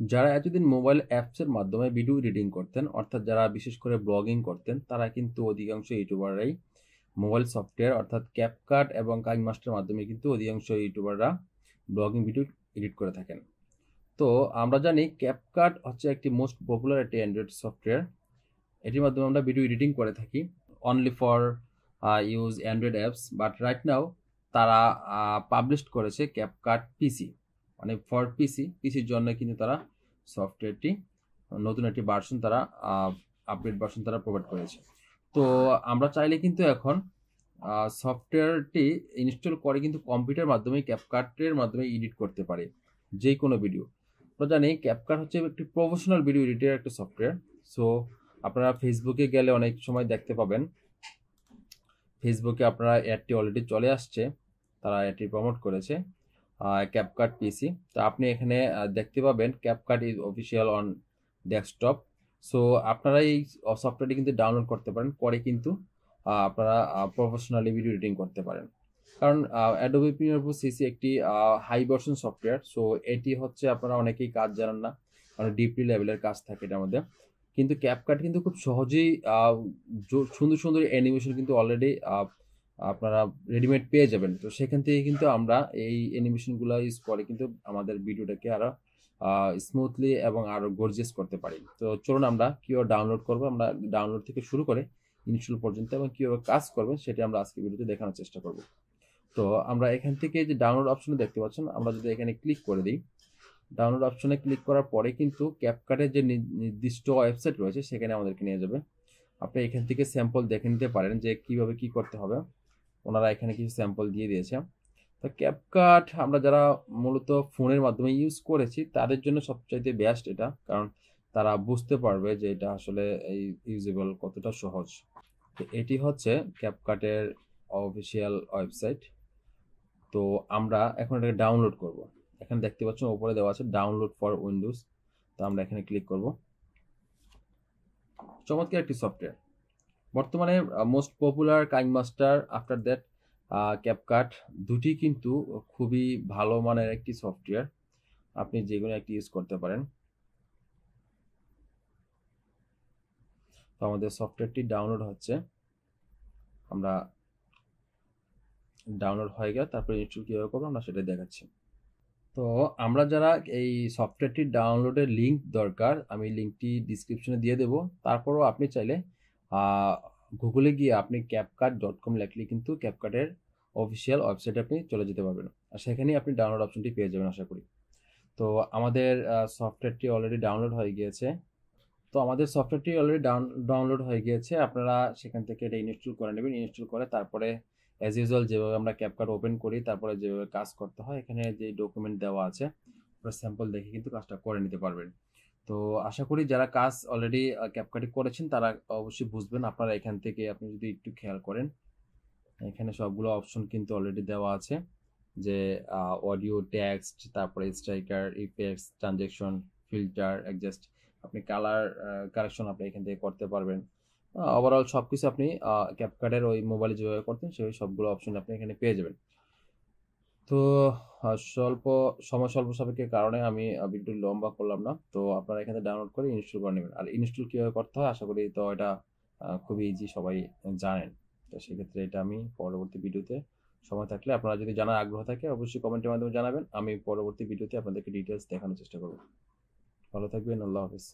যারা এতদিন মোবাইল অ্যাপসের মাধ্যমে ভিডিও এডিটিং করতেন, অর্থাৎ যারা বিশেষ করে ব্লগিং করতেন, তারা কিন্তু অধিকাংশ ইউটিউবাররাই মোবাইল সফটওয়্যার অর্থাৎ ক্যাপকাট এবং কাইনমাস্টারের মাধ্যমে কিন্তু অধিকাংশ ইউটিউবাররা ব্লগিং ভিডিও এডিট করে থাকেন। তো আমরা জানি ক্যাপকাট হচ্ছে একটি মোস্ট পপুলার একটি অ্যান্ড্রয়েড সফটওয়্যার। এটির মাধ্যমে আমরা ভিডিও এডিটিং করে থাকি only for use Android apps, but right now তারা পাবলিশ করেছে ক্যাপকাট পিসি, মানে ফর পিসির জন্য কিন্তু তারা সফটওয়্যারটি নতুন একটি ভার্সন তারা আপডেট ভার্সন তারা প্রোভাইড করেছে। তো আমরা চাইলে কিন্তু এখন সফটওয়্যারটি ইনস্টল করে কিন্তু কম্পিউটার মাধ্যমে ক্যাপকাটের মাধ্যমে এডিট করতে পারে যে কোনো ভিডিও। আমরা জানি ক্যাপকাট হচ্ছে একটি প্রফেশনাল ভিডিও এডিটের একটা সফটওয়্যার। সো আপনারা ফেসবুকে গেলে অনেক সময় দেখতে পাবেন, ফেসবুকে আপনারা অ্যাডটি অলরেডি চলে আসছে, তারা অ্যাডটি প্রমোট করেছে ক্যাপকাট পিসি। তো আপনি এখানে দেখতে পাবেন CapCut is official on desktop. So আপনারা এই সফটওয়্যারটি কিন্তু ডাউনলোড করতে পারেন, করে কিন্তু আপনারা প্রফেশনালি ভিডিও এডিটিং করতে পারেন। কারণ অ্যাডোবি প্রিমিয়ার প্রো সিসি একটি হাই ভার্সন সফটওয়্যার। সো এটি হচ্ছে আপনারা অনেকেই কাজ জানেন না, কারণ ডিপলি লেভেলের কাজ থাকে এটার মধ্যে। কিন্তু ক্যাপকাট কিন্তু খুব সহজেই সুন্দর সুন্দর অ্যানিমেশন কিন্তু অলরেডি আপনারা রেডিমেড পেয়ে যাবেন। তো সেখান থেকে কিন্তু আমরা এই অ্যানিমেশনগুলো ইউজ করে কিন্তু আমাদের ভিডিওটাকে আরো স্মুথলি এবং আরো গর্জিয়াস করতে পারি। তো চলুন আমরা কিভাবে ডাউনলোড করবো, আমরা ডাউনলোড থেকে শুরু করে ইনস্টল পর্যন্ত এবং কিভাবে কাজ করবেন সেটা আমরা আজকে ভিডিওতে দেখানোর চেষ্টা করব। তো আমরা এখান থেকে যে ডাউনলোড অপশনে দেখতে পাচ্ছেন, আমরা যদি এখানে ক্লিক করে দিই, ডাউনলোড অপশনে ক্লিক করার পরে কিন্তু ক্যাপকাটের যে নির্দিষ্ট ওয়েবসাইট রয়েছে সেখানে আমাদেরকে নিয়ে যাবে। আপনি এখান থেকে স্যাম্পল দেখে নিতে পারেন যে কিভাবে কি করতে হবে, ওনারা এখানে কিছু স্যাম্পল দিয়ে দিয়েছে। তো ক্যাপকাট আমরা যারা মূলত ফোনের মাধ্যমে ইউজ করেছি তাদের জন্য সবচাইতে বেস্ট এটা, কারণ তারা বুঝতে পারবে যে এটা আসলে এই ইউজেবল কতটা সহজ। তো এটি হচ্ছে ক্যাপকাটের অফিসিয়াল ওয়েবসাইট। তো আমরা এখন এটাকে ডাউনলোড করব। এখানে দেখতে পাচ্ছেন উপরে দেওয়া আছে ডাউনলোড ফর উইন্ডোজ। তো আমরা এখানে ক্লিক করব। চমৎকার একটি সফটওয়্যার, বর্তমানে most popular KineMaster, after that CapCut, দুটি কিন্তু খুবই ভালো মানের একটি সফটওয়্যার, আপনি যে কোনো একটি ইউজ করতে পারেন। তো আমাদের সফটওয়্যারটি ডাউনলোড হচ্ছে, আমরা ডাউনলোড হয়ে গেলে তারপরে ইনস্টল কীভাবে করবো আমরা সেটাই দেখাচ্ছি। তো আমরা যারা এই সফটওয়্যারটি ডাউনলোডের লিঙ্ক দরকার, আমি লিঙ্কটি ডিসক্রিপশনে দিয়ে দেবো। তারপরও আপনি চাইলে গুগলে গিয়ে আপনি CapCut.com লিখলে কিন্তু ক্যাপকাটের অফিসিয়াল ওয়েবসাইটে আপনি চলে যেতে পারবেন, আর সেখানেই আপনি ডাউনলোড অপশনটি পেয়ে যাবেন আশা করি। তো আমাদের সফটওয়্যারটি অলরেডি ডাউনলোড হয়ে গিয়েছে। ডাউনলোড হয়ে গিয়েছে, আপনারা সেখান থেকে এটা ইনস্টল করে নেবেন। ইনস্টল করে তারপরে অ্যাজ ইউজুয়াল যেভাবে আমরা ক্যাপকাট ওপেন করি তারপরে যেভাবে কাজ করতে হয়, এখানে যে ডকুমেন্ট দেওয়া আছে আপনারা স্যাম্পল দেখে কিন্তু কাজটা করে নিতে পারবেন। তো আশা করি যারা কাজ অলরেডি ক্যাপকাটে করেছেন তারা অবশ্যই বুঝবেন। আপনারা এখান থেকে আপনি যদি একটু খেয়াল করেন, এখানে সবগুলো অপশন কিন্তু অলরেডি দেওয়া আছে, যে অডিও, টেক্সট, তারপরে striker, effects, transaction, filter, adjust, আপনি কালার কারেকশন আপনি এখান থেকে করতে পারবেন। ওভারঅল সব কিছু আপনি ক্যাপকাটের ওই মোবাইলে যেভাবে করতেন সেই সবগুলো অপশন আপনি এখানে পেয়ে যাবেন। তো স্বল্প সাপেক্ষের কারণে আমি ভিডিও লম্বা করলাম না। তো আপনারা এখানে ডাউনলোড করে ইনস্টল করে নেবেন। আর ইনস্টল কীভাবে করতে হয় আশা করি তো এটা খুবই ইজি, সবাই জানেন। তো সেক্ষেত্রে এটা আমি পরবর্তী ভিডিওতে সময় থাকলে, আপনারা যদি জানার আগ্রহ থাকে অবশ্যই কমেন্টের মাধ্যমে জানাবেন, আমি পরবর্তী ভিডিওতে আপনাদেরকে ডিটেলস দেখানোর চেষ্টা করব। ভালো থাকবেন, আল্লাহ হাফেজ।